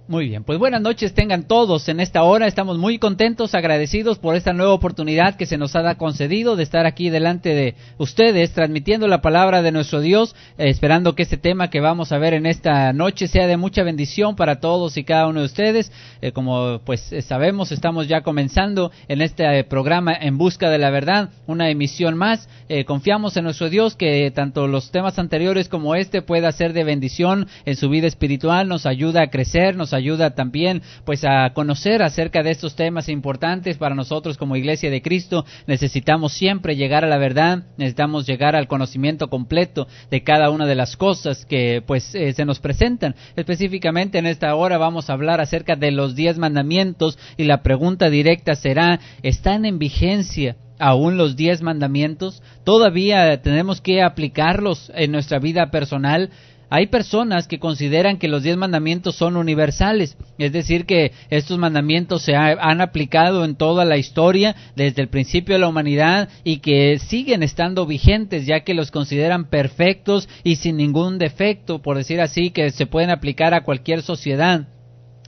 Muy bien, pues buenas noches tengan todos en esta hora. Estamos muy contentos, agradecidos por esta nueva oportunidad que se nos ha concedido de estar aquí delante de ustedes, transmitiendo la palabra de nuestro Dios, esperando que este tema que vamos a ver en esta noche sea de mucha bendición para todos y cada uno de ustedes. Como pues sabemos, estamos ya comenzando en este programa En Busca de la Verdad, una emisión más. Confiamos en nuestro Dios que tanto los temas anteriores como este pueda ser de bendición en su vida espiritual, nos ayuda a crecer, nos ayuda también pues a conocer acerca de estos temas importantes para nosotros como Iglesia de Cristo. Necesitamos siempre llegar a la verdad, necesitamos llegar al conocimiento completo de cada una de las cosas que pues se nos presentan. Específicamente en esta hora vamos a hablar acerca de los 10 mandamientos y la pregunta directa será: ¿están en vigencia aún los 10 mandamientos? ¿Todavía tenemos que aplicarlos en nuestra vida personal? Hay personas que consideran que los 10 mandamientos son universales, es decir, que estos mandamientos se han aplicado en toda la historia, desde el principio de la humanidad, y que siguen estando vigentes, ya que los consideran perfectos y sin ningún defecto, por decir así, que se pueden aplicar a cualquier sociedad.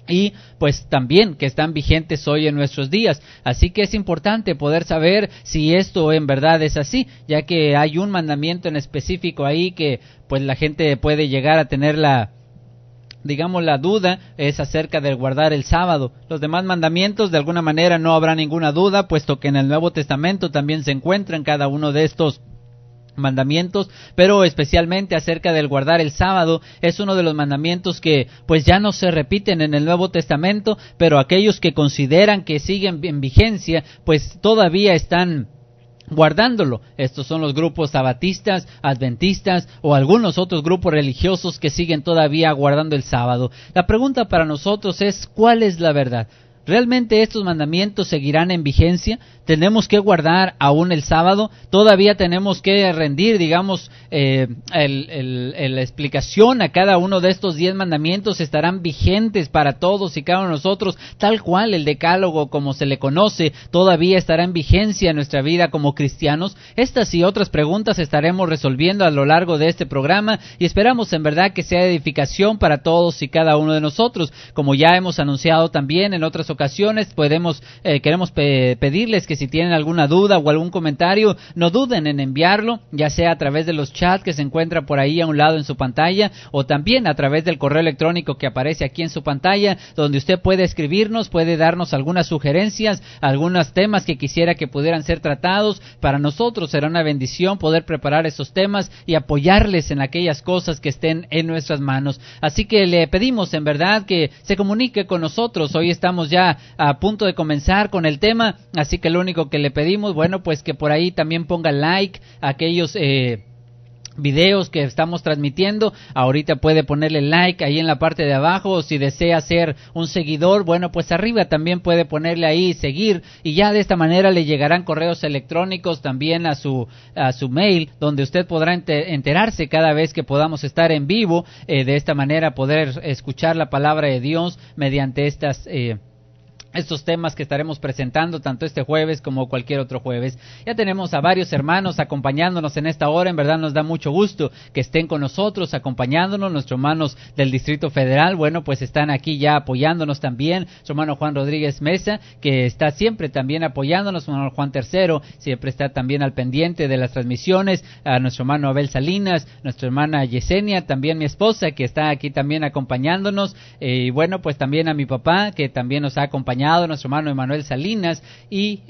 Y pues también que están vigentes hoy en nuestros días. Así que es importante poder saber si esto en verdad es así, ya que hay un mandamiento en específico ahí que pues la gente puede llegar a tener la duda, es acerca de guardar el sábado. Los demás mandamientos de alguna manera no habrá ninguna duda, puesto que en el Nuevo Testamento también se encuentran cada uno de estos mandamientos, pero especialmente acerca del guardar el sábado es uno de los mandamientos que pues ya no se repiten en el Nuevo Testamento, pero aquellos que consideran que siguen en vigencia pues todavía están guardándolo. Estos son los grupos sabatistas, adventistas o algunos otros grupos religiosos que siguen todavía guardando el sábado. La pregunta para nosotros es: ¿cuál es la verdad? ¿Realmente estos mandamientos seguirán en vigencia? ¿Tenemos que guardar aún el sábado? ¿Todavía tenemos que rendir, la explicación a cada uno de estos 10 mandamientos? ¿Estarán vigentes para todos y cada uno de nosotros? Tal cual el decálogo, como se le conoce, ¿todavía estará en vigencia en nuestra vida como cristianos? Estas y otras preguntas estaremos resolviendo a lo largo de este programa y esperamos en verdad que sea edificación para todos y cada uno de nosotros. Como ya hemos anunciado también en otras ocasiones, queremos pedirles que si tienen alguna duda o algún comentario, no duden en enviarlo, ya sea a través de los chats que se encuentran por ahí a un lado en su pantalla, o también a través del correo electrónico que aparece aquí en su pantalla, donde usted puede escribirnos, puede darnos algunas sugerencias, algunos temas que quisiera que pudieran ser tratados. Para nosotros será una bendición poder preparar esos temas y apoyarles en aquellas cosas que estén en nuestras manos. Así que le pedimos en verdad que se comunique con nosotros. Hoy estamos ya a punto de comenzar con el tema, así que lo único que le pedimos, pues que por ahí también ponga like a aquellos videos que estamos transmitiendo. Ahorita puede ponerle like ahí en la parte de abajo, o si desea ser un seguidor, pues arriba también puede ponerle ahí seguir, y ya de esta manera le llegarán correos electrónicos también a su mail, donde usted podrá enterarse cada vez que podamos estar en vivo, de esta manera poder escuchar la palabra de Dios mediante estos temas que estaremos presentando tanto este jueves como cualquier otro jueves. Ya tenemos a varios hermanos acompañándonos en esta hora. En verdad nos da mucho gusto que estén con nosotros, acompañándonos. Nuestros hermanos del Distrito Federal, pues están aquí ya apoyándonos también. Nuestro hermano Juan Rodríguez Mesa, que está siempre también apoyándonos. Nuestro hermano Juan Tercero siempre está también al pendiente de las transmisiones. A nuestro hermano Abel Salinas, nuestra hermana Yesenia, también mi esposa, que está aquí también acompañándonos. Y pues también a mi papá, que también nos ha acompañado, nuestro hermano Emanuel Salinas, y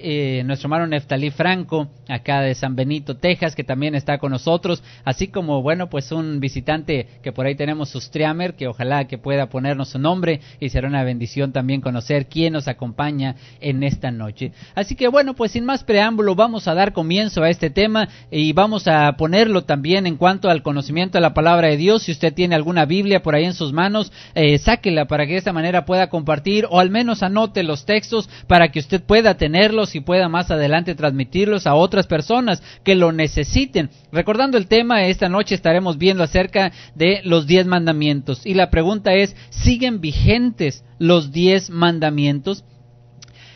nuestro hermano Neftalí Franco, acá de San Benito, Texas, que también está con nosotros, así como pues un visitante que por ahí tenemos, Sustriamer, que ojalá que pueda ponernos su nombre, y será una bendición también conocer quién nos acompaña en esta noche. Así que pues sin más preámbulo, vamos a dar comienzo a este tema, y vamos a ponerlo también en cuanto al conocimiento de la palabra de Dios. Si usted tiene alguna Biblia por ahí en sus manos, sáquela para que de esta manera pueda compartir, o al menos anote los textos para que usted pueda tenerlos y pueda más adelante transmitirlos a otras personas que lo necesiten. Recordando el tema, esta noche estaremos viendo acerca de los 10 mandamientos, y la pregunta es: ¿siguen vigentes los 10 mandamientos?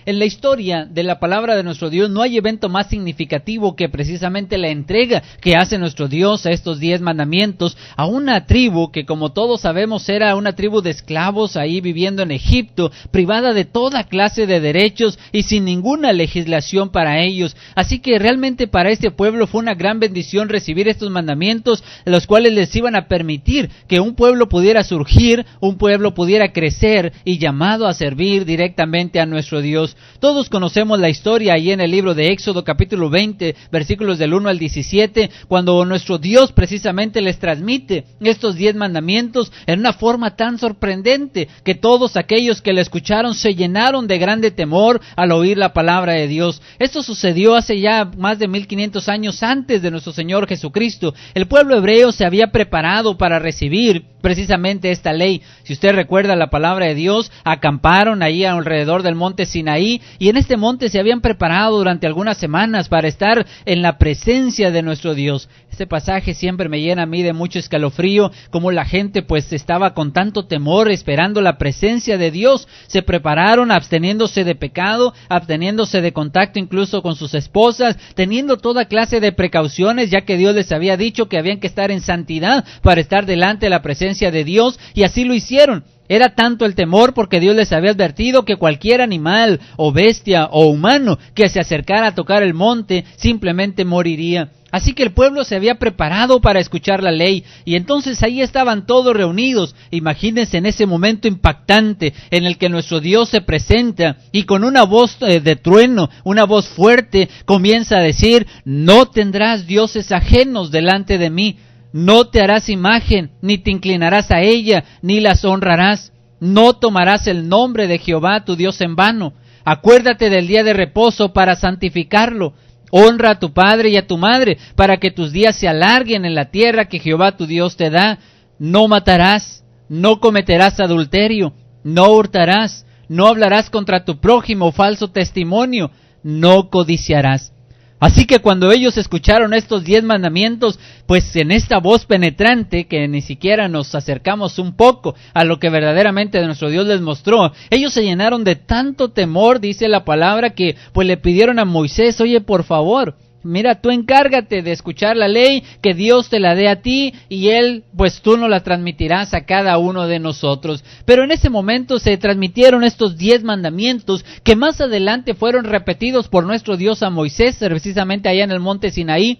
En la historia de la palabra de nuestro Dios no hay evento más significativo que precisamente la entrega que hace nuestro Dios a estos 10 mandamientos a una tribu que, como todos sabemos, era una tribu de esclavos ahí viviendo en Egipto, privada de toda clase de derechos y sin ninguna legislación para ellos. Así que realmente para este pueblo fue una gran bendición recibir estos mandamientos, los cuales les iban a permitir que un pueblo pudiera surgir, un pueblo pudiera crecer y llamado a servir directamente a nuestro Dios. Todos conocemos la historia ahí en el libro de Éxodo capítulo 20, versículos del 1 al 17, cuando nuestro Dios precisamente les transmite estos 10 mandamientos en una forma tan sorprendente que todos aquellos que le escucharon se llenaron de grande temor al oír la palabra de Dios. Esto sucedió hace ya más de 1500 años antes de nuestro Señor Jesucristo. El pueblo hebreo se había preparado para recibir precisamente esta ley. Si usted recuerda la palabra de Dios, acamparon ahí alrededor del monte Sinaí, y en este monte se habían preparado durante algunas semanas para estar en la presencia de nuestro Dios. Este pasaje siempre me llena a mí de mucho escalofrío, como la gente pues estaba con tanto temor esperando la presencia de Dios. Se prepararon absteniéndose de pecado, absteniéndose de contacto incluso con sus esposas, teniendo toda clase de precauciones, ya que Dios les había dicho que habían que estar en santidad para estar delante de la presencia de Dios, y así lo hicieron. Era tanto el temor porque Dios les había advertido que cualquier animal o bestia o humano que se acercara a tocar el monte simplemente moriría. Así que el pueblo se había preparado para escuchar la ley, y entonces ahí estaban todos reunidos. Imagínense en ese momento impactante en el que nuestro Dios se presenta y con una voz de trueno, una voz fuerte, comienza a decir: no tendrás dioses ajenos delante de mí. No te harás imagen, ni te inclinarás a ella, ni las honrarás. No tomarás el nombre de Jehová tu Dios en vano. Acuérdate del día de reposo para santificarlo. Honra a tu padre y a tu madre, para que tus días se alarguen en la tierra que Jehová tu Dios te da. No matarás, no cometerás adulterio, no hurtarás, no hablarás contra tu prójimo falso testimonio, no codiciarás. Así que cuando ellos escucharon estos 10 mandamientos, pues en esta voz penetrante, que ni siquiera nos acercamos un poco a lo que verdaderamente nuestro Dios les mostró, ellos se llenaron de tanto temor, dice la palabra, que pues le pidieron a Moisés: oye, por favor, mira, tú encárgate de escuchar la ley, que Dios te la dé a ti, y Él, pues tú nos la transmitirás a cada uno de nosotros. Pero en ese momento se transmitieron estos 10 mandamientos, que más adelante fueron repetidos por nuestro Dios a Moisés, precisamente allá en el monte Sinaí.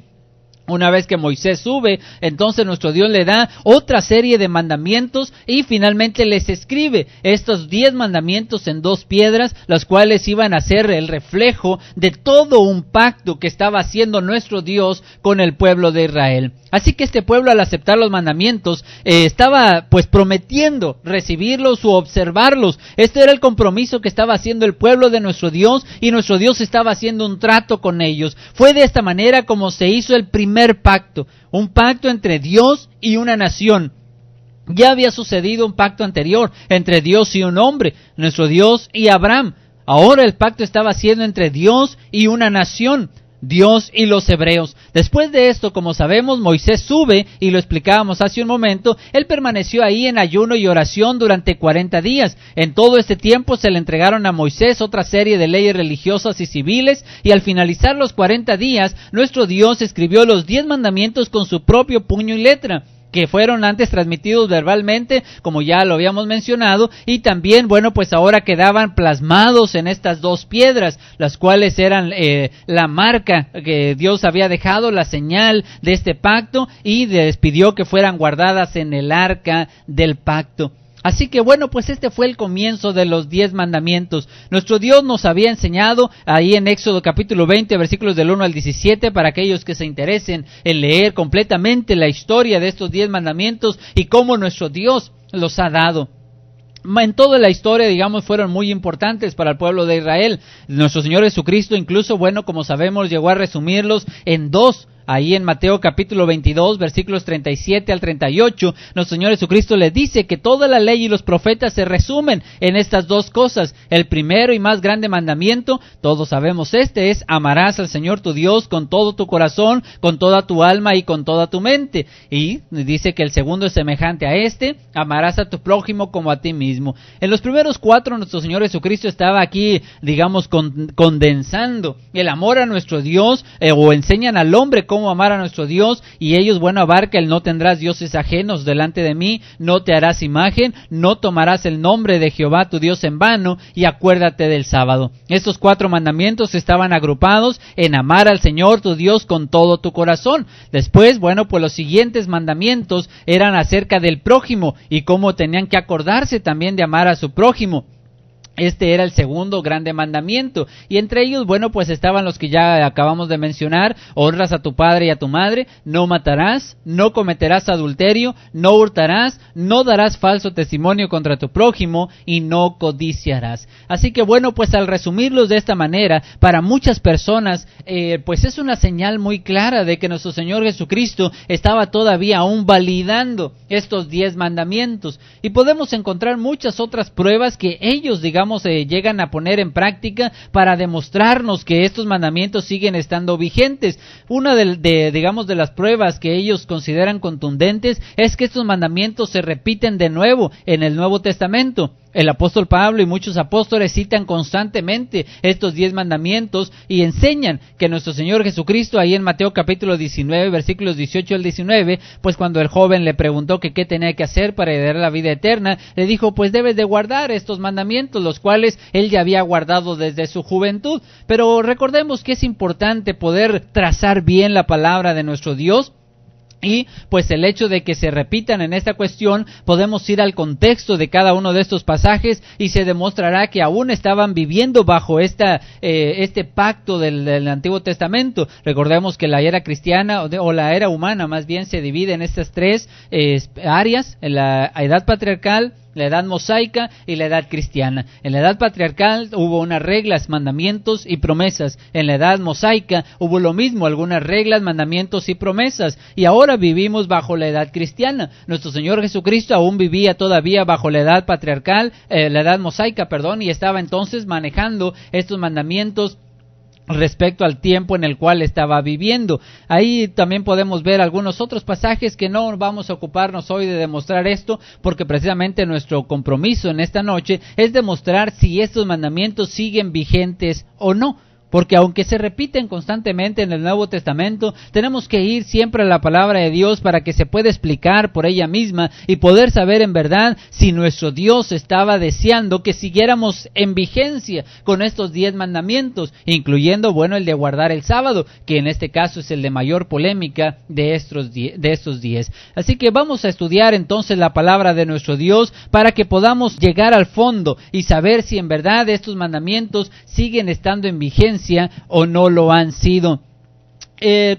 Una vez que Moisés sube, entonces nuestro Dios le da otra serie de mandamientos y finalmente les escribe estos 10 mandamientos en 2 piedras, las cuales iban a ser el reflejo de todo un pacto que estaba haciendo nuestro Dios con el pueblo de Israel. Así que este pueblo, al aceptar los mandamientos, estaba pues prometiendo recibirlos o observarlos. Este era el compromiso que estaba haciendo el pueblo de nuestro Dios, y nuestro Dios estaba haciendo un trato con ellos. Fue de esta manera como se hizo el primer pacto, un pacto entre Dios y una nación. Ya había sucedido un pacto anterior entre Dios y un hombre, nuestro Dios y Abraham. Ahora el pacto estaba siendo entre Dios y una nación, Dios y los hebreos. Después de esto, como sabemos, Moisés sube, y lo explicábamos hace un momento. Él permaneció ahí en ayuno y oración durante 40 días. En todo este tiempo se le entregaron a Moisés otra serie de leyes religiosas y civiles, y al finalizar los 40 días, nuestro Dios escribió los 10 mandamientos con su propio puño y letra, que fueron antes transmitidos verbalmente, como ya lo habíamos mencionado, y también, bueno, pues ahora quedaban plasmados en estas 2 piedras, las cuales eran la marca que Dios había dejado, la señal de este pacto, y les pidió que fueran guardadas en el arca del pacto. Así que bueno, pues este fue el comienzo de los 10 mandamientos. Nuestro Dios nos había enseñado ahí en Éxodo capítulo 20, versículos del 1 al 17, para aquellos que se interesen en leer completamente la historia de estos 10 mandamientos y cómo nuestro Dios los ha dado. En toda la historia, digamos, fueron muy importantes para el pueblo de Israel. Nuestro Señor Jesucristo incluso, bueno, como sabemos, llegó a resumirlos en 2 Ahí en Mateo capítulo 22, versículos 37 al 38, nuestro Señor Jesucristo les dice que toda la ley y los profetas se resumen en estas dos cosas. El primero y más grande mandamiento, todos sabemos es: amarás al Señor tu Dios con todo tu corazón, con toda tu alma y con toda tu mente. Y dice que el segundo es semejante a amarás a tu prójimo como a ti mismo. En los primeros 4, nuestro Señor Jesucristo estaba aquí, condensando el amor a nuestro Dios, o enseñan al hombre cómo amar a nuestro Dios, y ellos, abarca el: no tendrás dioses ajenos delante de mí, no te harás imagen, no tomarás el nombre de Jehová tu Dios en vano, y acuérdate del sábado. Estos 4 mandamientos estaban agrupados en amar al Señor tu Dios con todo tu corazón. Después, pues los siguientes mandamientos eran acerca del prójimo y cómo tenían que acordarse también de amar a su prójimo. Este era el segundo grande mandamiento, y entre ellos, pues estaban los que ya acabamos de mencionar: honras a tu padre y a tu madre, no matarás, no cometerás adulterio, no hurtarás, no darás falso testimonio contra tu prójimo y no codiciarás. Así que pues al resumirlos de esta manera, para muchas personas, pues es una señal muy clara de que nuestro Señor Jesucristo estaba todavía aún validando estos 10 mandamientos, y podemos encontrar muchas otras pruebas que ellos, llegan a poner en práctica para demostrarnos que estos mandamientos siguen estando vigentes. Una de las pruebas que ellos consideran contundentes es que estos mandamientos se repiten de nuevo en el Nuevo Testamento. El apóstol Pablo y muchos apóstoles citan constantemente estos 10 mandamientos y enseñan que nuestro Señor Jesucristo, ahí en Mateo capítulo 19, versículos 18 al 19, pues cuando el joven le preguntó que qué tenía que hacer para heredar la vida eterna, le dijo: pues debes de guardar estos mandamientos, los cuales él ya había guardado desde su juventud. Pero recordemos que es importante poder trazar bien la palabra de nuestro Dios. Y pues el hecho de que se repitan en esta cuestión, podemos ir al contexto de cada uno de estos pasajes y se demostrará que aún estaban viviendo bajo este pacto del Antiguo Testamento. Recordemos que la era cristiana, o la era humana más bien, se divide en estas 3 áreas: en la edad patriarcal, la edad mosaica y la edad cristiana. En la edad patriarcal hubo unas reglas, mandamientos y promesas. En la edad mosaica hubo lo mismo, algunas reglas, mandamientos y promesas. Y ahora vivimos bajo la edad cristiana. Nuestro Señor Jesucristo aún vivía todavía bajo la edad patriarcal, la edad mosaica, y estaba entonces manejando estos mandamientos respecto al tiempo en el cual estaba viviendo. Ahí también podemos ver algunos otros pasajes que no vamos a ocuparnos hoy de demostrar esto, porque precisamente nuestro compromiso en esta noche es demostrar si estos mandamientos siguen vigentes o no. Porque aunque se repiten constantemente en el Nuevo Testamento, tenemos que ir siempre a la palabra de Dios para que se pueda explicar por ella misma y poder saber en verdad si nuestro Dios estaba deseando que siguiéramos en vigencia con estos 10 mandamientos, incluyendo, el de guardar el sábado, que en este caso es el de mayor polémica de estos 10. Así que vamos a estudiar entonces la palabra de nuestro Dios para que podamos llegar al fondo y saber si en verdad estos mandamientos siguen estando en vigencia o no lo han sido.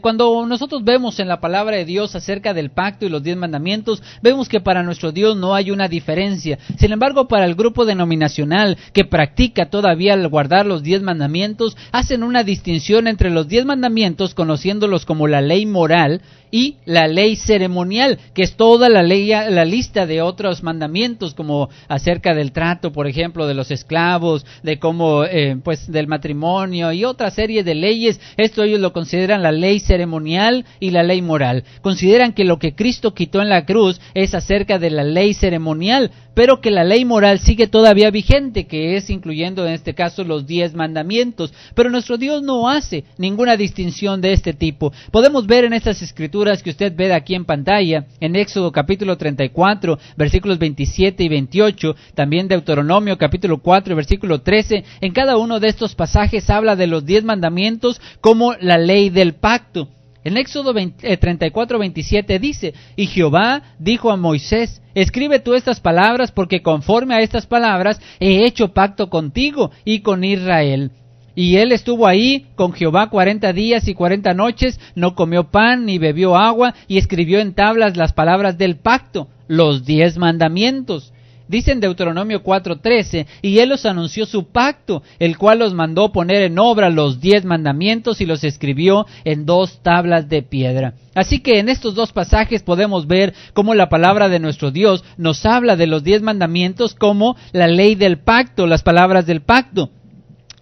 Cuando nosotros vemos en la palabra de Dios acerca del pacto y los 10 mandamientos, vemos que para nuestro Dios no hay una diferencia. Sin embargo, para el grupo denominacional que practica todavía el guardar los 10 mandamientos, hacen una distinción entre los 10 mandamientos, conociéndolos como la ley moral, y la ley ceremonial, que es toda la lista de otros mandamientos, como acerca del trato, por ejemplo, de los esclavos, de cómo, del matrimonio y otra serie de leyes. Esto ellos lo consideran la ley ceremonial y la ley moral. Consideran que lo que Cristo quitó en la cruz es acerca de la ley ceremonial, pero que la ley moral sigue todavía vigente, que es incluyendo en este caso los 10 mandamientos. Pero nuestro Dios no hace ninguna distinción de este tipo. Podemos ver en estas escrituras que usted ve aquí en pantalla, en Éxodo capítulo 34, versículos 27 y 28, también Deuteronomio capítulo 4, versículo 13, en cada uno de estos pasajes habla de los 10 mandamientos como la ley del pacto. En Éxodo 34, 27 dice: y Jehová dijo a Moisés: escribe tú estas palabras, porque conforme a estas palabras he hecho pacto contigo y con Israel. Y él estuvo ahí con Jehová 40 días y 40 noches, no comió pan ni bebió agua, y escribió en tablas las palabras del pacto, los 10 mandamientos. Dice en Deuteronomio 4:13, y Él os anunció su pacto, el cual os mandó poner en obra los 10 mandamientos y los escribió en 2 tablas de piedra. Así que en estos 2 pasajes podemos ver cómo la palabra de nuestro Dios nos habla de los 10 mandamientos como la ley del pacto, las palabras del pacto.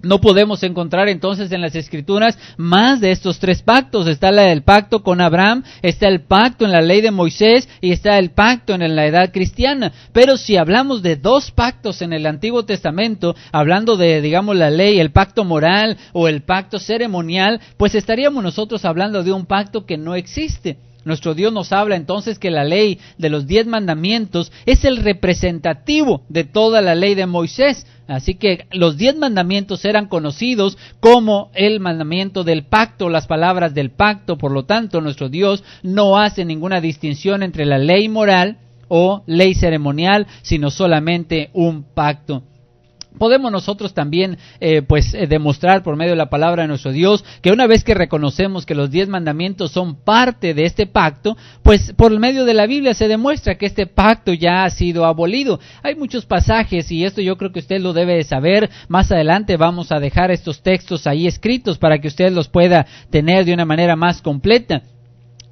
No podemos encontrar entonces en las Escrituras más de estos 3 pactos. Está el pacto con Abraham, está el pacto en la ley de Moisés y está el pacto en la edad cristiana. Pero si hablamos de 2 pactos en el Antiguo Testamento, hablando de, digamos, la ley, el pacto moral o el pacto ceremonial, pues estaríamos nosotros hablando de un pacto que no existe. Nuestro Dios nos habla entonces que la ley de los 10 mandamientos es el representativo de toda la ley de Moisés. Así que los 10 mandamientos eran conocidos como el mandamiento del pacto, las palabras del pacto. Por lo tanto, nuestro Dios no hace ninguna distinción entre la ley moral o ley ceremonial, sino solamente un pacto. Podemos nosotros también demostrar por medio de la palabra de nuestro Dios que una vez que reconocemos que los 10 mandamientos son parte de este pacto, pues por medio de la Biblia se demuestra que este pacto ya ha sido abolido. Hay muchos pasajes y esto yo creo que usted lo debe de saber. Más adelante vamos a dejar estos textos ahí escritos para que usted los pueda tener de una manera más completa.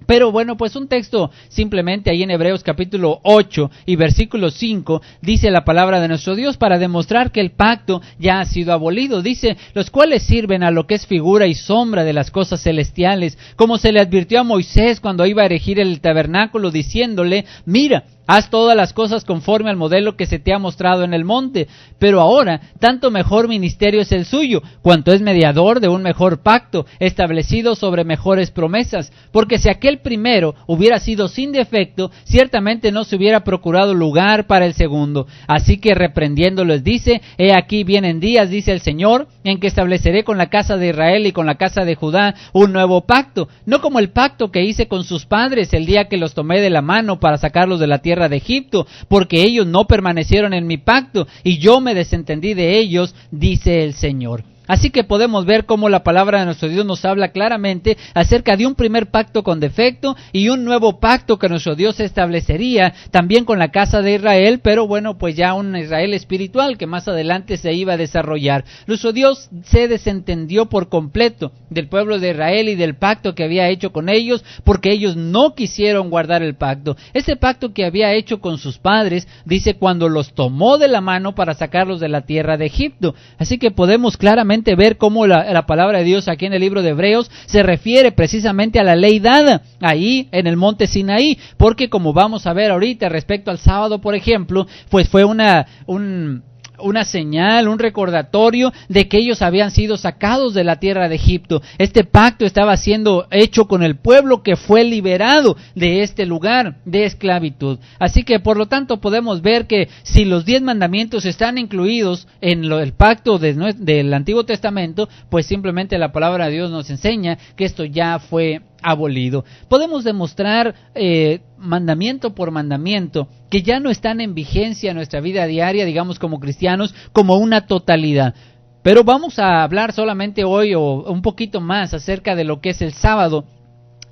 Pero bueno, pues un texto simplemente ahí en Hebreos capítulo 8 y versículo 5 dice la palabra de nuestro Dios para demostrar que el pacto ya ha sido abolido. Dice, los cuales sirven a lo que es figura y sombra de las cosas celestiales, como se le advirtió a Moisés cuando iba a erigir el tabernáculo, diciéndole, mira, haz todas las cosas conforme al modelo que se te ha mostrado en el monte. Pero ahora, tanto mejor ministerio es el suyo, cuanto es mediador de un mejor pacto, establecido sobre mejores promesas. Porque si aquel primero hubiera sido sin defecto, ciertamente no se hubiera procurado lugar para el segundo. Así que reprendiéndolos dice, he aquí vienen días, dice el Señor, en que estableceré con la casa de Israel y con la casa de Judá un nuevo pacto, no como el pacto que hice con sus padres el día que los tomé de la mano para sacarlos de la tierra de Egipto, porque ellos no permanecieron en mi pacto, y yo me desentendí de ellos, dice el Señor. Así que podemos ver cómo la palabra de nuestro Dios nos habla claramente acerca de un primer pacto con defecto y un nuevo pacto que nuestro Dios establecería también con la casa de Israel, pero bueno, pues ya un Israel espiritual que más adelante se iba a desarrollar. Nuestro Dios se desentendió por completo del pueblo de Israel y del pacto que había hecho con ellos, porque ellos no quisieron guardar el pacto. Ese pacto que había hecho con sus padres, dice, cuando los tomó de la mano para sacarlos de la tierra de Egipto. Así que podemos claramente ver cómo la palabra de Dios aquí en el libro de Hebreos se refiere precisamente a la ley dada ahí en el monte Sinaí, porque como vamos a ver ahorita respecto al sábado, por ejemplo, pues fue una señal, un recordatorio de que ellos habían sido sacados de la tierra de Egipto. Este pacto estaba siendo hecho con el pueblo que fue liberado de este lugar de esclavitud. Así que por lo tanto podemos ver que si los 10 mandamientos están incluidos en el pacto del Antiguo Testamento, pues simplemente la palabra de Dios nos enseña que esto ya fue abolido. Podemos demostrar mandamiento por mandamiento que ya no están en vigencia en nuestra vida diaria, digamos como cristianos, como una totalidad. Pero vamos a hablar solamente hoy o un poquito más acerca de lo que es el sábado,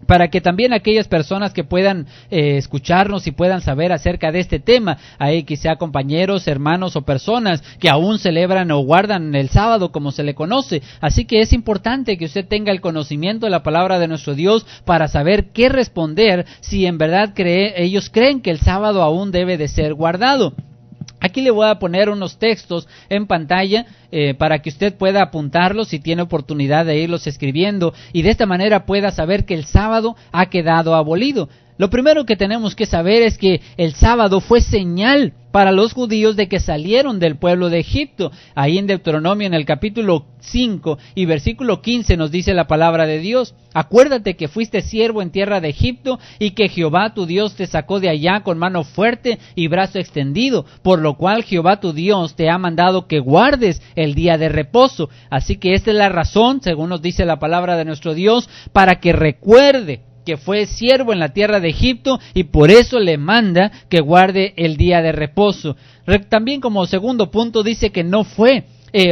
para que también aquellas personas que puedan escucharnos y puedan saber acerca de este tema, ahí quizá compañeros, hermanos o personas que aún celebran o guardan el sábado como se le conoce. Así que es importante que usted tenga el conocimiento de la palabra de nuestro Dios para saber qué responder si en verdad ellos creen que el sábado aún debe de ser guardado. Aquí le voy a poner unos textos en pantalla para que usted pueda apuntarlos si tiene oportunidad de irlos escribiendo y de esta manera pueda saber que el sábado ha quedado abolido. Lo primero que tenemos que saber es que el sábado fue señal para los judíos de que salieron del pueblo de Egipto. Ahí en Deuteronomio, en el capítulo 5 y versículo 15 nos dice la palabra de Dios: acuérdate que fuiste siervo en tierra de Egipto y que Jehová tu Dios te sacó de allá con mano fuerte y brazo extendido, por lo cual Jehová tu Dios te ha mandado que guardes el día de reposo. Así que esta es la razón, según nos dice la palabra de nuestro Dios, para que recuerde que fue siervo en la tierra de Egipto y por eso le manda que guarde el día de reposo. También como segundo punto dice que no fue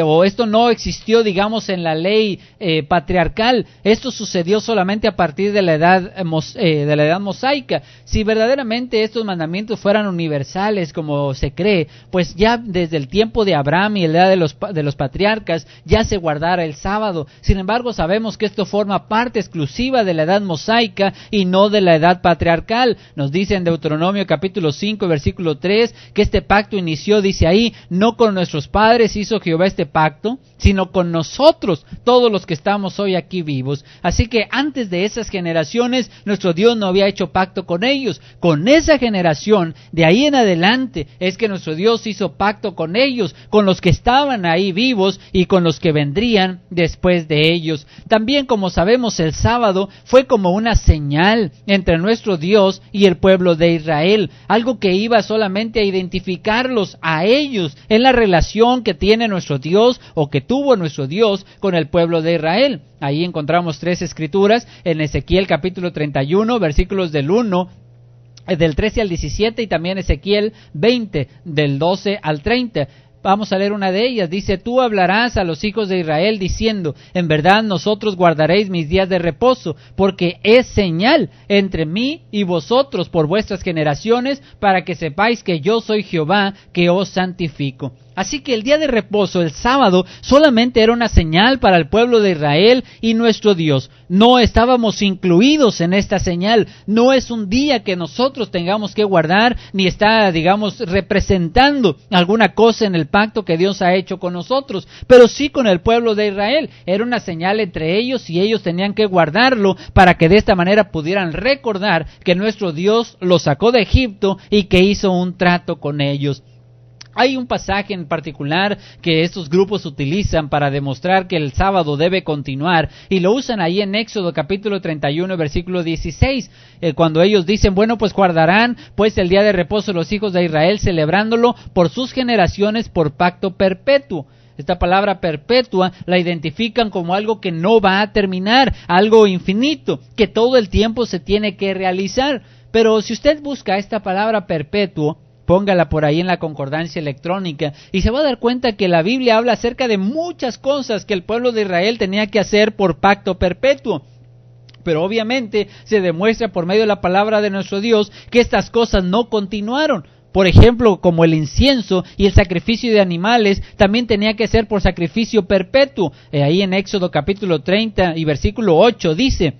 o esto no existió, digamos, en la ley patriarcal. Esto sucedió solamente a partir de la edad mosaica. Si verdaderamente estos mandamientos fueran universales, como se cree, pues ya desde el tiempo de Abraham y la edad de los patriarcas ya se guardara el sábado. Sin embargo, sabemos que esto forma parte exclusiva de la edad mosaica y no de la edad patriarcal. Nos dice en Deuteronomio capítulo 5, versículo 3, que este pacto inició, dice ahí, no con nuestros padres hizo Jehová este pacto, sino con nosotros, todos los que estamos hoy aquí vivos. Así que antes de esas generaciones, nuestro Dios no había hecho pacto con ellos. Con esa generación, de ahí en adelante, es que nuestro Dios hizo pacto con ellos, con los que estaban ahí vivos y con los que vendrían después de ellos. También, como sabemos, el sábado fue como una señal entre nuestro Dios y el pueblo de Israel, algo que iba solamente a identificarlos a ellos en la relación que tiene nuestro Dios o que tuvo nuestro Dios con el pueblo de Israel. Ahí encontramos 3 escrituras en Ezequiel capítulo 31, versículos del 13 al 17 y también Ezequiel 20, del 12 al 30. Vamos a leer una de ellas. Dice, tú hablarás a los hijos de Israel diciendo, en verdad nosotros guardaréis mis días de reposo, porque es señal entre mí y vosotros por vuestras generaciones, para que sepáis que yo soy Jehová, que os santifico. Así que el día de reposo, el sábado, solamente era una señal para el pueblo de Israel y nuestro Dios. No estábamos incluidos en esta señal. No es un día que nosotros tengamos que guardar, ni está, digamos, representando alguna cosa en el pacto que Dios ha hecho con nosotros, pero sí con el pueblo de Israel. Era una señal entre ellos y ellos tenían que guardarlo para que de esta manera pudieran recordar que nuestro Dios los sacó de Egipto y que hizo un trato con ellos. Hay un pasaje en particular que estos grupos utilizan para demostrar que el sábado debe continuar y lo usan ahí en Éxodo capítulo 31 versículo 16, cuando ellos dicen, bueno, pues guardarán pues el día de reposo los hijos de Israel celebrándolo por sus generaciones por pacto perpetuo. Esta palabra perpetua la identifican como algo que no va a terminar, algo infinito, que todo el tiempo se tiene que realizar. Pero si usted busca esta palabra perpetuo, póngala por ahí en la concordancia electrónica y se va a dar cuenta que la Biblia habla acerca de muchas cosas que el pueblo de Israel tenía que hacer por pacto perpetuo. Pero obviamente se demuestra por medio de la palabra de nuestro Dios que estas cosas no continuaron. Por ejemplo, como el incienso y el sacrificio de animales también tenía que ser por sacrificio perpetuo. Ahí en Éxodo capítulo 30 y versículo 8 dice,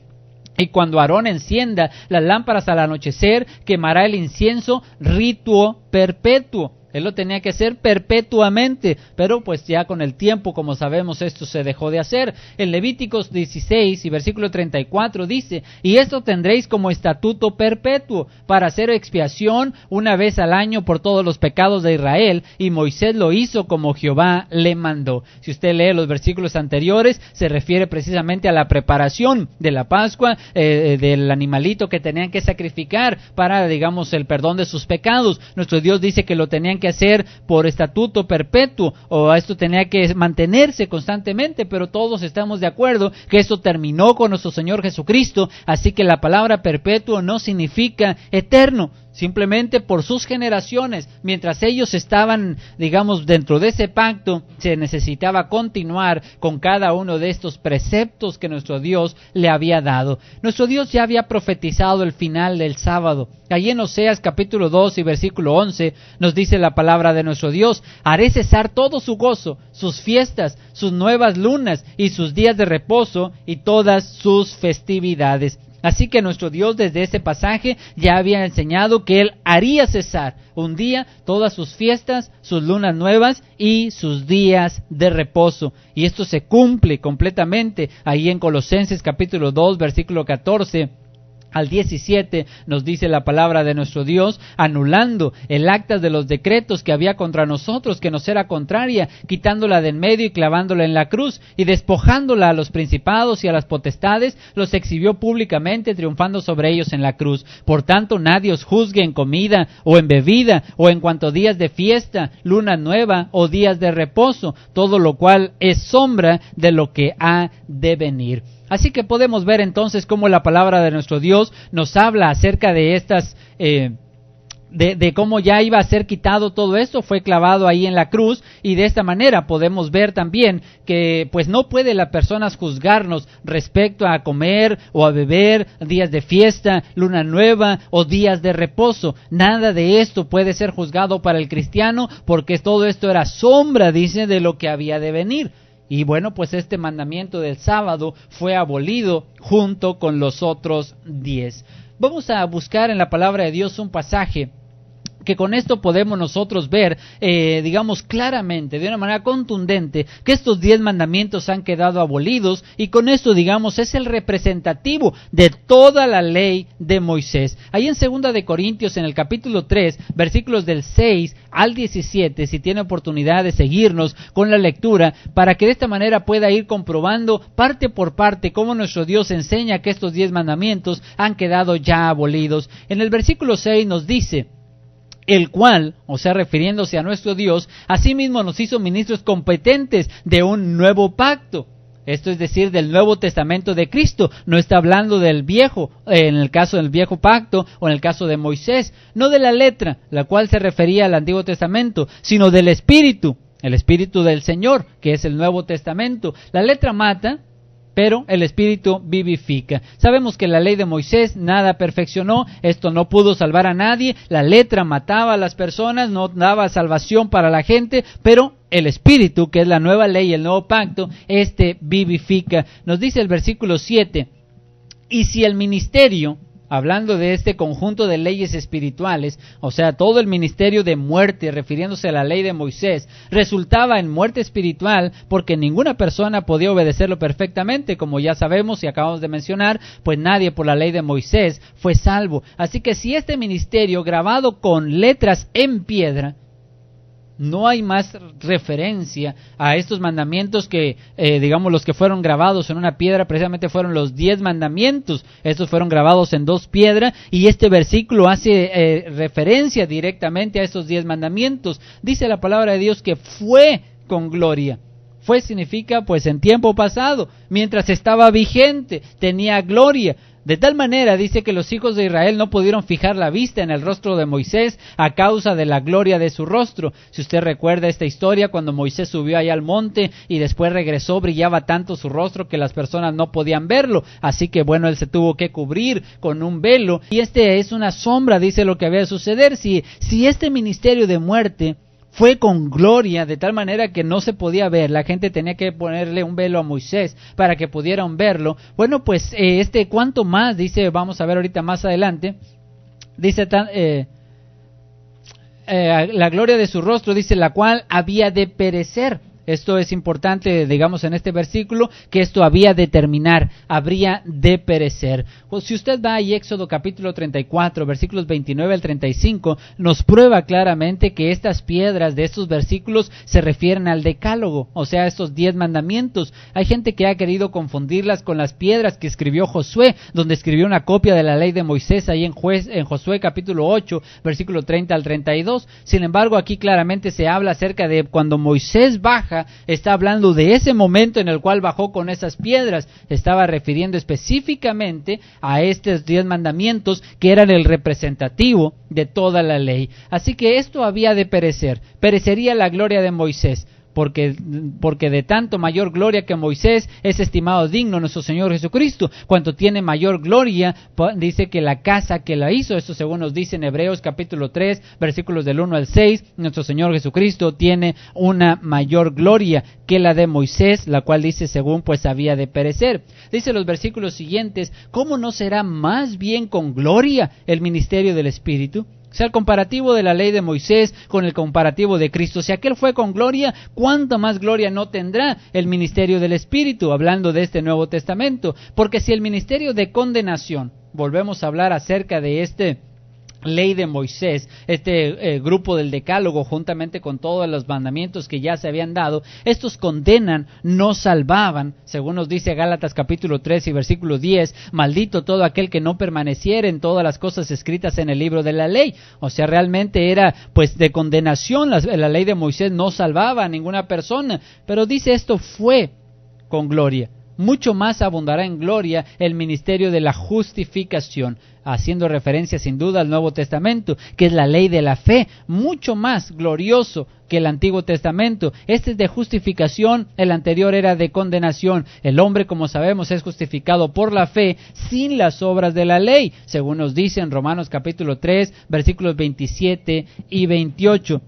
y cuando Aarón encienda las lámparas al anochecer, quemará el incienso rituo perpetuo. Él lo tenía que hacer perpetuamente, pero pues ya con el tiempo, como sabemos, esto se dejó de hacer. En Levíticos 16 y versículo 34 dice, y esto tendréis como estatuto perpetuo, para hacer expiación una vez al año por todos los pecados de Israel, y Moisés lo hizo como Jehová le mandó. Si usted lee los versículos anteriores, se refiere precisamente a la preparación de la Pascua, del animalito que tenían que sacrificar para, digamos, el perdón de sus pecados. Nuestro Dios dice que lo tenían que hacer por estatuto perpetuo, o esto tenía que mantenerse constantemente, pero todos estamos de acuerdo que esto terminó con nuestro Señor Jesucristo, así que la palabra perpetuo no significa eterno, simplemente por sus generaciones. Mientras ellos estaban, digamos, dentro de ese pacto, se necesitaba continuar con cada uno de estos preceptos que nuestro Dios le había dado. Nuestro Dios ya había profetizado el final del sábado. Allí en Oseas capítulo 2 y versículo 11 nos dice la palabra de nuestro Dios, haré cesar todo su gozo, sus fiestas, sus nuevas lunas y sus días de reposo y todas sus festividades. Así que nuestro Dios desde ese pasaje ya había enseñado que Él haría cesar un día todas sus fiestas, sus lunas nuevas y sus días de reposo. Y esto se cumple completamente ahí en Colosenses capítulo 2 versículo 14 al 17 nos dice la palabra de nuestro Dios, anulando el acta de los decretos que había contra nosotros, que nos era contraria, quitándola de en medio y clavándola en la cruz, y despojándola a los principados y a las potestades, los exhibió públicamente, triunfando sobre ellos en la cruz. Por tanto, nadie os juzgue en comida o en bebida, o en cuanto días de fiesta, luna nueva o días de reposo, todo lo cual es sombra de lo que ha de venir. Así que podemos ver entonces cómo la palabra de nuestro Dios nos habla acerca de estas de cómo ya iba a ser quitado todo esto, fue clavado ahí en la cruz, y de esta manera podemos ver también que pues no puede la persona juzgarnos respecto a comer o a beber, días de fiesta, luna nueva o días de reposo. Nada de esto puede ser juzgado para el cristiano, porque todo esto era sombra, dice, de lo que había de venir. Y bueno, pues este mandamiento del sábado fue abolido junto con los otros 10. Vamos a buscar en la palabra de Dios un pasaje que con esto podemos nosotros ver, digamos claramente, de una manera contundente, que estos 10 mandamientos han quedado abolidos, y con esto, digamos, es el representativo de toda la ley de Moisés. Ahí en 2 de Corintios, en el capítulo 3, versículos del 6 al 17, si tiene oportunidad de seguirnos con la lectura, para que de esta manera pueda ir comprobando parte por parte cómo nuestro Dios enseña que estos 10 mandamientos han quedado ya abolidos. En el versículo 6 nos dice: el cual, o sea, refiriéndose a nuestro Dios, asimismo nos hizo ministros competentes de un nuevo pacto. Esto es decir, del Nuevo Testamento de Cristo. No está hablando del viejo, en el caso del viejo pacto, o en el caso de Moisés. No de la letra, la cual se refería al Antiguo Testamento, sino del Espíritu, el Espíritu del Señor, que es el Nuevo Testamento. La letra mata, pero el Espíritu vivifica. Sabemos que la ley de Moisés nada perfeccionó, esto no pudo salvar a nadie, la letra mataba a las personas, no daba salvación para la gente, pero el Espíritu, que es la nueva ley, el nuevo pacto, vivifica. Nos dice el versículo 7, y si el ministerio, hablando de este conjunto de leyes espirituales, o sea, todo el ministerio de muerte, refiriéndose a la ley de Moisés, resultaba en muerte espiritual, porque ninguna persona podía obedecerlo perfectamente, como ya sabemos y acabamos de mencionar, pues nadie por la ley de Moisés fue salvo. Así que si este ministerio, grabado con letras en piedra, no hay más referencia a estos mandamientos que, digamos, los que fueron grabados en una piedra, precisamente fueron los 10 mandamientos. Estos fueron grabados en 2 piedras, y este versículo hace referencia directamente a estos 10 mandamientos. Dice la palabra de Dios que fue con gloria. Fue significa, pues, en tiempo pasado, mientras estaba vigente, tenía gloria. De tal manera, dice, que los hijos de Israel no pudieron fijar la vista en el rostro de Moisés a causa de la gloria de su rostro. Si usted recuerda esta historia, cuando Moisés subió allá al monte y después regresó, brillaba tanto su rostro que las personas no podían verlo. Así que bueno, él se tuvo que cubrir con un velo. Y es una sombra, dice, lo que había de suceder. Si este ministerio de muerte fue con gloria, de tal manera que no se podía ver, la gente tenía que ponerle un velo a Moisés para que pudieran verlo. Bueno, pues cuánto más, dice, vamos a ver ahorita más adelante, dice la gloria de su rostro, dice, la cual había de perecer. Esto es importante, digamos, en este versículo, que esto había de terminar, habría de perecer. Pues si usted va a Éxodo capítulo 34, versículos 29 al 35, nos prueba claramente que estas piedras de estos versículos se refieren al decálogo, o sea, estos 10 mandamientos. Hay gente que ha querido confundirlas con las piedras que escribió Josué, donde escribió una copia de la ley de Moisés ahí en Josué capítulo 8, versículo 30 al 32. Sin embargo, aquí claramente se habla acerca de cuando Moisés baja, está hablando de ese momento en el cual bajó con esas piedras. Estaba refiriendo específicamente a estos 10 mandamientos que eran el representativo de toda la ley. Así que esto había de perecer. Perecería la gloria de Moisés, porque de tanto mayor gloria que Moisés es estimado digno nuestro Señor Jesucristo. Cuanto tiene mayor gloria, dice que la casa que la hizo, esto según nos dice en Hebreos capítulo 3, versículos del 1 al 6, nuestro Señor Jesucristo tiene una mayor gloria que la de Moisés, la cual dice según pues había de perecer. Dice los versículos siguientes, ¿cómo no será más bien con gloria el ministerio del Espíritu? O sea, el comparativo de la ley de Moisés con el comparativo de Cristo. Si aquel fue con gloria, ¿cuánta más gloria no tendrá el ministerio del Espíritu? Hablando de este Nuevo Testamento. Porque si el ministerio de condenación, volvemos a hablar acerca de ley de Moisés, grupo del decálogo, juntamente con todos los mandamientos que ya se habían dado, estos condenan, no salvaban, según nos dice Gálatas capítulo 3 y versículo 10, maldito todo aquel que no permaneciera en todas las cosas escritas en el libro de la ley. O sea, realmente era pues de condenación, la ley de Moisés no salvaba a ninguna persona, pero dice esto fue con gloria. mucho más abundará en gloria el ministerio de la justificación, haciendo referencia sin duda al Nuevo Testamento, que es la ley de la fe, mucho más glorioso que el Antiguo Testamento. Este es de justificación, el anterior era de condenación. El hombre, como sabemos, es justificado por la fe sin las obras de la ley, según nos dice en Romanos capítulo 3, versículos 27 y 28.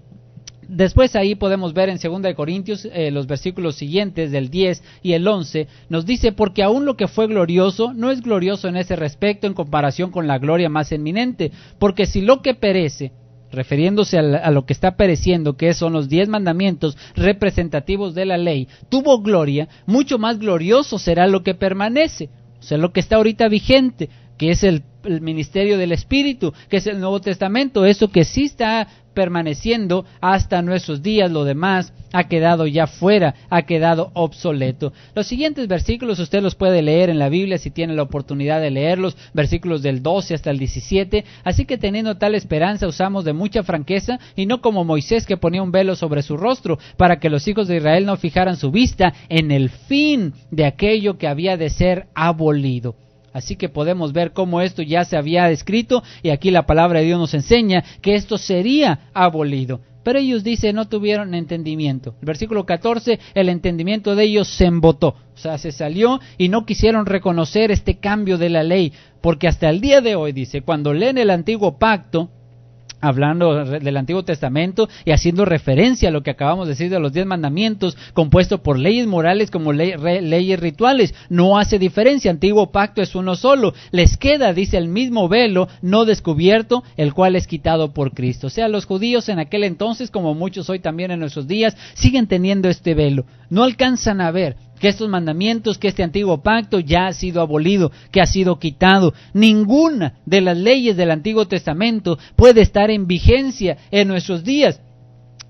Después ahí podemos ver en 2 Corintios los versículos siguientes del 10 y el 11, nos dice, porque aún lo que fue glorioso no es glorioso en ese respecto en comparación con la gloria más eminente, porque si lo que perece, refiriéndose a lo que está pereciendo, que son los 10 mandamientos representativos de la ley, tuvo gloria, mucho más glorioso será lo que permanece, o sea, lo que está ahorita vigente, que es el ministerio del Espíritu, que es el Nuevo Testamento, eso que sí está permaneciendo hasta nuestros días, lo demás ha quedado ya fuera, ha quedado obsoleto. Los siguientes versículos usted los puede leer en la Biblia si tiene la oportunidad de leerlos, versículos del 12 hasta el 17, así que teniendo tal esperanza usamos de mucha franqueza y no como Moisés que ponía un velo sobre su rostro para que los hijos de Israel no fijaran su vista en el fin de aquello que había de ser abolido. Así que podemos ver cómo esto ya se había escrito y aquí la palabra de Dios nos enseña que esto sería abolido. Pero ellos, dice, no tuvieron entendimiento. El versículo 14, el entendimiento de ellos se embotó, o sea, se salió y no quisieron reconocer este cambio de la ley, porque hasta el día de hoy, dice, cuando leen el antiguo pacto, hablando del Antiguo Testamento y haciendo referencia a lo que acabamos de decir de los 10 mandamientos, compuesto por leyes morales como leyes rituales, no hace diferencia, Antiguo Pacto es uno solo, les queda, dice, el mismo velo no descubierto, el cual es quitado por Cristo. O sea, los judíos en aquel entonces, como muchos hoy también en nuestros días, siguen teniendo este velo, no alcanzan a ver que estos mandamientos, que este antiguo pacto ya ha sido abolido, que ha sido quitado. Ninguna de las leyes del Antiguo Testamento puede estar en vigencia en nuestros días.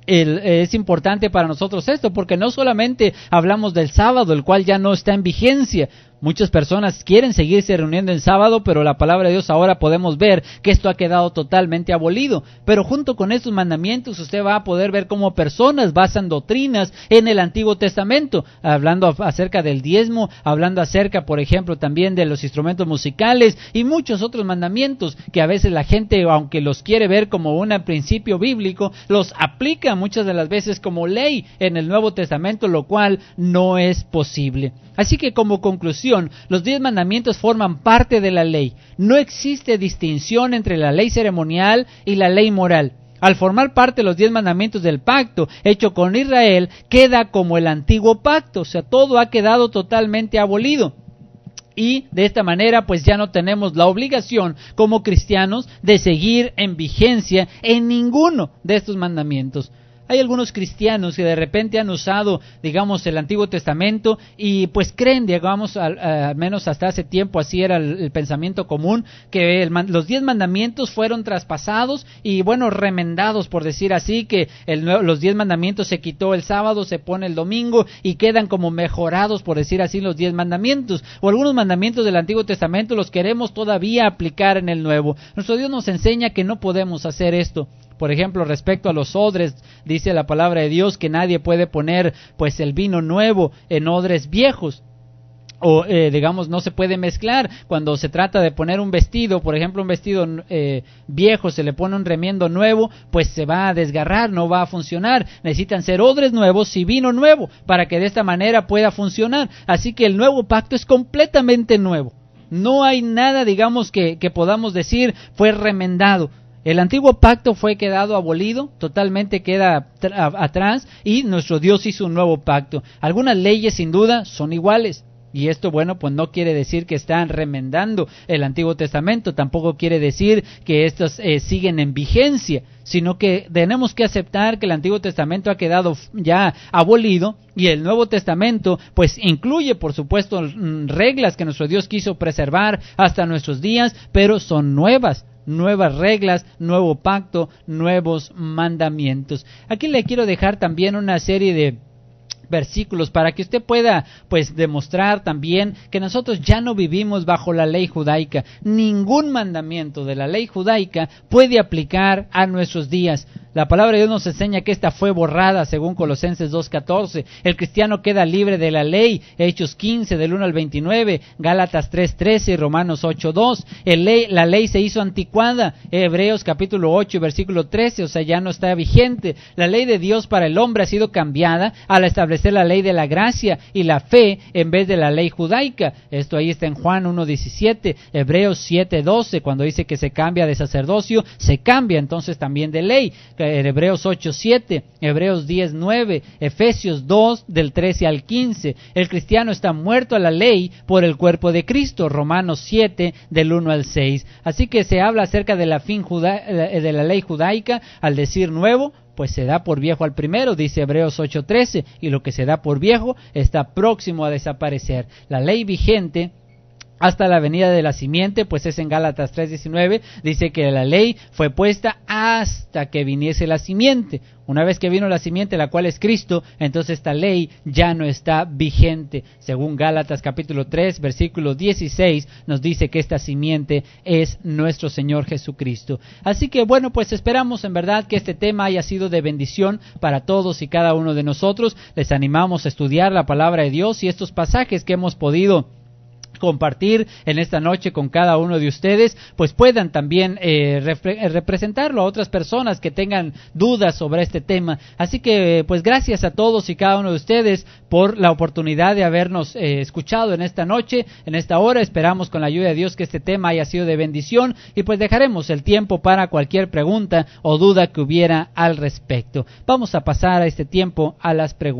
Es importante para nosotros esto, porque no solamente hablamos del sábado, el cual ya no está en vigencia. Muchas personas quieren seguirse reuniendo en sábado, pero la palabra de Dios ahora podemos ver que esto ha quedado totalmente abolido. Pero junto con estos mandamientos usted va a poder ver cómo personas basan doctrinas en el Antiguo Testamento, hablando acerca del diezmo, hablando acerca, por ejemplo, también de los instrumentos musicales y muchos otros mandamientos que a veces la gente, aunque los quiere ver como un principio bíblico, los aplica muchas de las veces como ley en el Nuevo Testamento, lo cual no es posible. Así que como conclusión, los 10 mandamientos forman parte de la ley. No existe distinción entre la ley ceremonial y la ley moral. Al formar parte de los 10 mandamientos del pacto hecho con Israel, queda como el antiguo pacto, o sea, todo ha quedado totalmente abolido. Y de esta manera pues ya no tenemos la obligación como cristianos de seguir en vigencia en ninguno de estos mandamientos. Hay algunos cristianos que de repente han usado, digamos, el Antiguo Testamento y pues creen, digamos, al menos hasta hace tiempo así era el pensamiento común, que los 10 mandamientos fueron traspasados y bueno, remendados, por decir así, que los 10 mandamientos se quitó el sábado, se pone el domingo y quedan como mejorados, por decir así, los 10 mandamientos. O algunos mandamientos del Antiguo Testamento los queremos todavía aplicar en el Nuevo. Nuestro Dios nos enseña que no podemos hacer esto. Por ejemplo, respecto a los odres, dice la palabra de Dios que nadie puede poner pues el vino nuevo en odres viejos. O digamos, no se puede mezclar. Cuando se trata de poner un vestido, por ejemplo, un vestido viejo, se le pone un remiendo nuevo, pues se va a desgarrar, no va a funcionar. Necesitan ser odres nuevos y vino nuevo para que de esta manera pueda funcionar. Así que el nuevo pacto es completamente nuevo. No hay nada, digamos, que podamos decir fue remendado. El antiguo pacto fue quedado abolido, totalmente queda atrás y nuestro Dios hizo un nuevo pacto. Algunas leyes sin duda son iguales. Y esto, bueno, pues no quiere decir que están remendando el Antiguo Testamento, tampoco quiere decir que estos siguen en vigencia, sino que tenemos que aceptar que el Antiguo Testamento ha quedado ya abolido y el Nuevo Testamento pues incluye, por supuesto, reglas que nuestro Dios quiso preservar hasta nuestros días, pero son nuevas reglas, nuevo pacto, nuevos mandamientos. Aquí le quiero dejar también una serie de versículos para que usted pueda pues demostrar también que nosotros ya no vivimos bajo la ley judaica. Ningún mandamiento de la ley judaica puede aplicar a nuestros días. La palabra de Dios nos enseña que esta fue borrada según Colosenses 2:14. El cristiano queda libre de la ley, Hechos 15 del 1 al 29, Gálatas 3:13 y Romanos 8:2. La ley se hizo anticuada, Hebreos capítulo 8 versículo 13, o sea, ya no está vigente. La ley de Dios para el hombre ha sido cambiada al establecer la ley de la gracia y la fe en vez de la ley judaica. Esto ahí está en Juan 1:17, Hebreos 7:12, cuando dice que se cambia de sacerdocio, se cambia entonces también de ley. Hebreos 8:7, Hebreos 10:9, Efesios 2 del 13 al 15. El cristiano está muerto a la ley por el cuerpo de Cristo, Romanos 7 del 1 al 6. Así que se habla acerca de la de la ley judaica al decir nuevo, pues se da por viejo al primero, dice Hebreos 8:13, y lo que se da por viejo está próximo a desaparecer. La ley vigente hasta la venida de la simiente, pues es en Gálatas 3:19, dice que la ley fue puesta hasta que viniese la simiente. Una vez que vino la simiente, la cual es Cristo, entonces esta ley ya no está vigente. Según Gálatas capítulo 3, versículo 16, nos dice que esta simiente es nuestro Señor Jesucristo. Así que bueno, pues esperamos en verdad que este tema haya sido de bendición para todos y cada uno de nosotros. Les animamos a estudiar la palabra de Dios y estos pasajes que hemos podido compartir en esta noche con cada uno de ustedes, pues puedan también representarlo a otras personas que tengan dudas sobre este tema. Así que pues gracias a todos y cada uno de ustedes por la oportunidad de habernos escuchado en esta noche, en esta hora. Esperamos con la ayuda de Dios que este tema haya sido de bendición y pues dejaremos el tiempo para cualquier pregunta o duda que hubiera al respecto. Vamos a pasar a este tiempo a las preguntas.